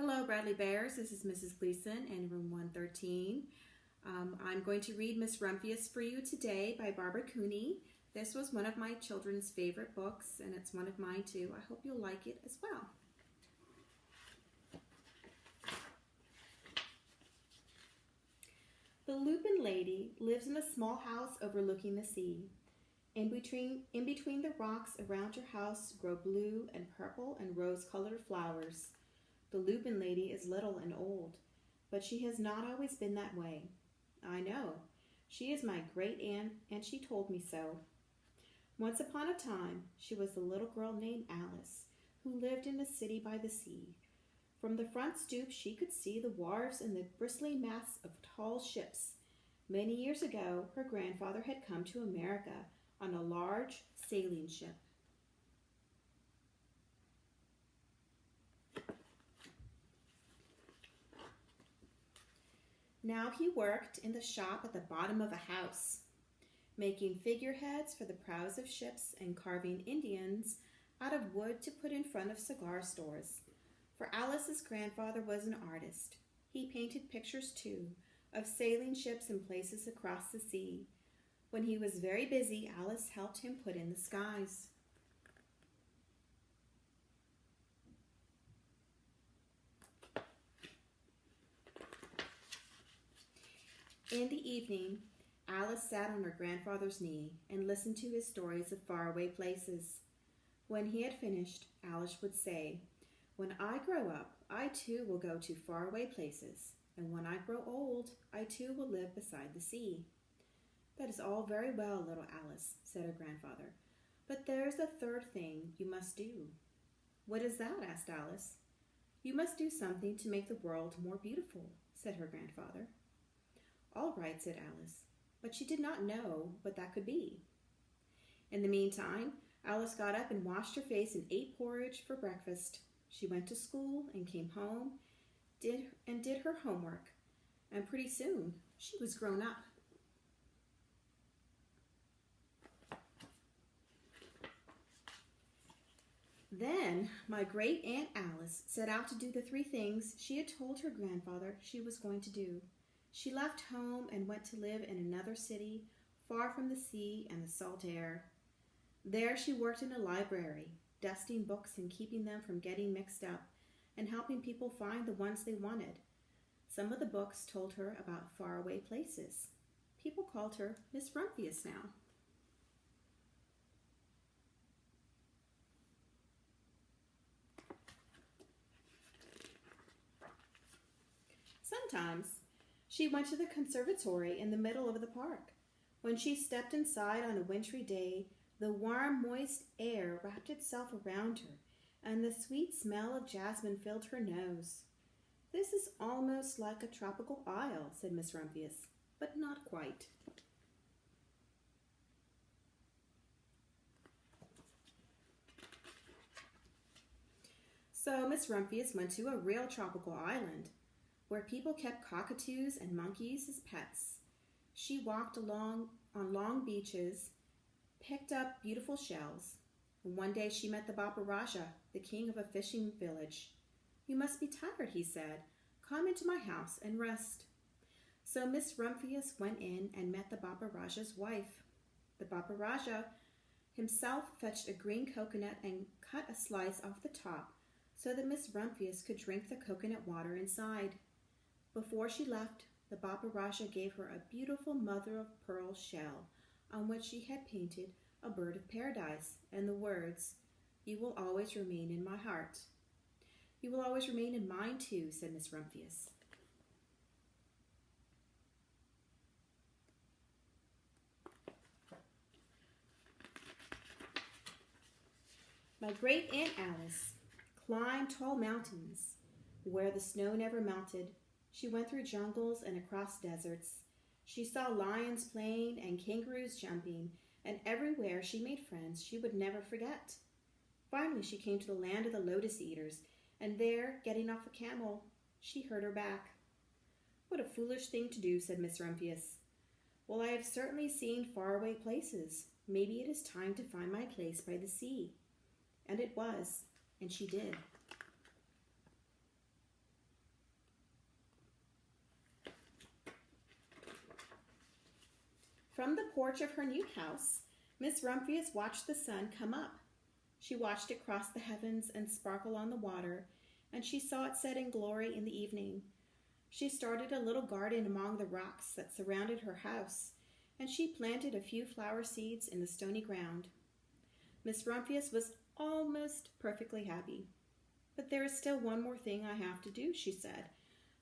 Hello, Bradley Bears. This is Mrs. Gleeson in room 113. I'm going to read Miss Rumphius for you today by Barbara Cooney. This was one of my children's favorite books, and it's one of mine too. I hope you'll like it as well. The Lupin Lady lives in a small house overlooking the sea. In between the rocks around her house grow blue and purple and rose-colored flowers. The Lupin Lady is little and old, but she has not always been that way. I know. She is my great aunt, and she told me so. Once upon a time, she was a little girl named Alice, who lived in a city by the sea. From the front stoop, she could see the wharves and the bristling masts of tall ships. Many years ago, her grandfather had come to America on a large sailing ship. Now he worked in the shop at the bottom of a house, making figureheads for the prows of ships and carving Indians out of wood to put in front of cigar stores. For Alice's grandfather was an artist. He painted pictures, too, of sailing ships and places across the sea. When he was very busy, Alice helped him put in the skies. In the evening, Alice sat on her grandfather's knee and listened to his stories of faraway places. When he had finished, Alice would say, "When I grow up, I too will go to faraway places, and when I grow old, I too will live beside the sea." "That is all very well, little Alice," said her grandfather, "but there's a third thing you must do." "What is that?" asked Alice. "You must do something to make the world more beautiful," said her grandfather. "All right," said Alice, but she did not know what that could be. In the meantime, Alice got up and washed her face and ate porridge for breakfast. She went to school and came home, did her homework, and pretty soon she was grown up. Then my great Aunt Alice set out to do the three things she had told her grandfather she was going to do. She left home and went to live in another city, far from the sea and the salt air. There she worked in a library, dusting books and keeping them from getting mixed up, and helping people find the ones they wanted. Some of the books told her about faraway places. People called her Miss Rumphius now. Sometimes she went to the conservatory in the middle of the park. When she stepped inside on a wintry day, the warm, moist air wrapped itself around her, and the sweet smell of jasmine filled her nose. "This is almost like a tropical isle," said Miss Rumphius, "but not quite." So Miss Rumphius went to a real tropical island, where people kept cockatoos and monkeys as pets. She walked along on long beaches, picked up beautiful shells. One day she met the Baparaja, the king of a fishing village. "You must be tired," he said. "Come into my house and rest." So Miss Rumphius went in and met the Baparaja's wife. The Baparaja himself fetched a green coconut and cut a slice off the top so that Miss Rumphius could drink the coconut water inside. Before she left, the Baparaja gave her a beautiful mother-of-pearl shell on which she had painted a bird of paradise and the words, "You will always remain in my heart." "You will always remain in mine too," said Miss Rumphius. My great Aunt Alice climbed tall mountains where the snow never melted. She went through jungles and across deserts. She saw lions playing and kangaroos jumping, and everywhere she made friends she would never forget. Finally, she came to the land of the lotus eaters, and there, getting off a camel, she hurt her back. "What a foolish thing to do," said Miss Rumphius. "Well, I have certainly seen faraway places. Maybe it is time to find my place by the sea." And it was, and she did. From the porch of her new house, Miss Rumphius watched the sun come up. She watched it cross the heavens and sparkle on the water, and she saw it set in glory in the evening. She started a little garden among the rocks that surrounded her house, and she planted a few flower seeds in the stony ground. Miss Rumphius was almost perfectly happy. "But there is still one more thing I have to do," she said.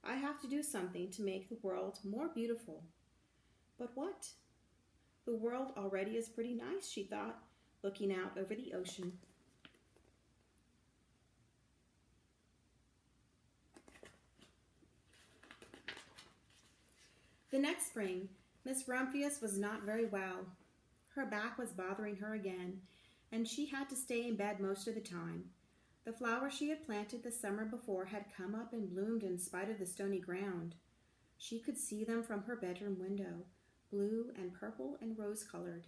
"I have to do something to make the world more beautiful." "But what?" "The world already is pretty nice," she thought, looking out over the ocean. The next spring, Miss Rumphius was not very well. Her back was bothering her again, and she had to stay in bed most of the time. The flowers she had planted the summer before had come up and bloomed in spite of the stony ground. She could see them from her bedroom window, blue and purple and rose-colored.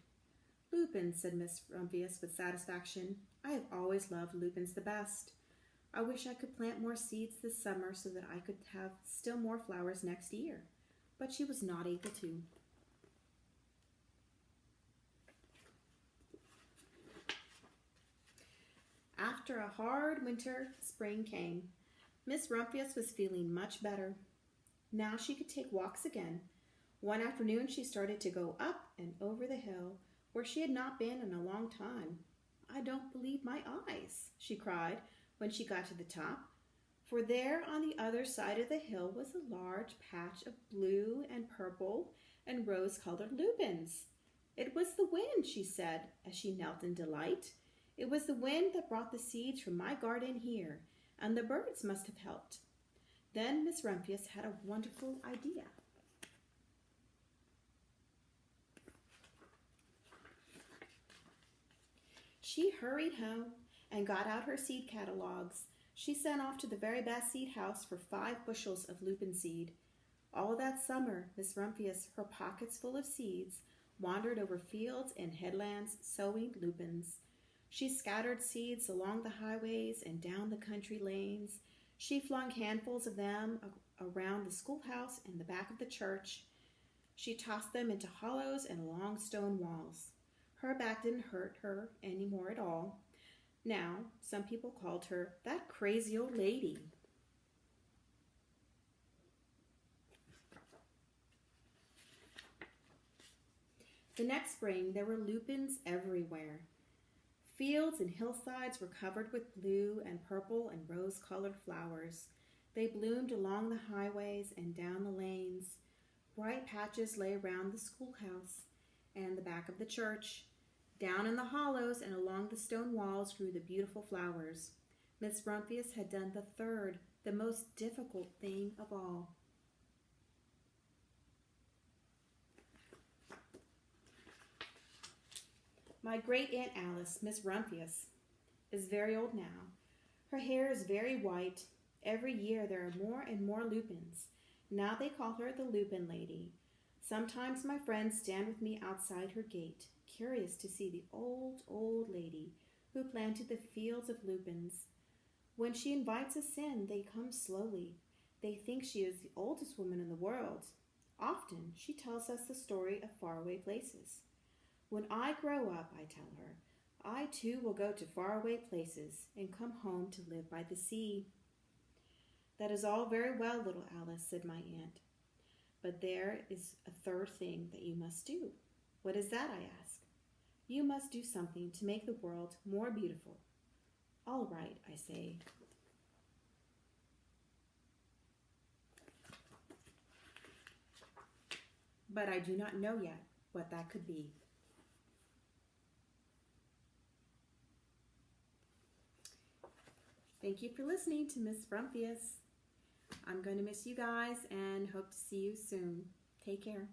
"Lupins," said Miss Rumphius with satisfaction. "I have always loved lupins the best. I wish I could plant more seeds this summer so that I could have still more flowers next year." But she was not able to. After a hard winter, spring came. Miss Rumphius was feeling much better. Now she could take walks again. One afternoon she started to go up and over the hill where she had not been in a long time. "I don't believe my eyes," she cried when she got to the top. For there on the other side of the hill was a large patch of blue and purple and rose-colored lupins. "It was the wind," she said as she knelt in delight. "It was the wind that brought the seeds from my garden here, and the birds must have helped." Then Miss Rumphius had a wonderful idea. She hurried home and got out her seed catalogs. She sent off to the very best seed house for 5 bushels of lupin seed. All that summer, Miss Rumphius, her pockets full of seeds, wandered over fields and headlands sowing lupins. She scattered seeds along the highways and down the country lanes. She flung handfuls of them around the schoolhouse and the back of the church. She tossed them into hollows and along stone walls. Her back didn't hurt her any more at all. Now, some people called her "that crazy old lady." The next spring, there were lupins everywhere. Fields and hillsides were covered with blue and purple and rose-colored flowers. They bloomed along the highways and down the lanes. Bright patches lay around the schoolhouse and the back of the church. Down in the hollows and along the stone walls grew the beautiful flowers. Miss Rumphius had done the third, the most difficult thing of all. My great-aunt Alice, Miss Rumphius, is very old now. Her hair is very white. Every year there are more and more lupins. Now they call her the Lupin Lady. Sometimes my friends stand with me outside her gate, curious to see the old, old lady who planted the fields of lupins. When she invites us in, they come slowly. They think she is the oldest woman in the world. Often she tells us the story of faraway places. "When I grow up," I tell her, "I too will go to faraway places and come home to live by the sea." "That is all very well, little Alice," said my aunt. "But there is a third thing that you must do." "What is that?" I ask. "You must do something to make the world more beautiful." "All right," I say. But I do not know yet what that could be. Thank you for listening to Miss Rumphius. I'm going to miss you guys and hope to see you soon. Take care.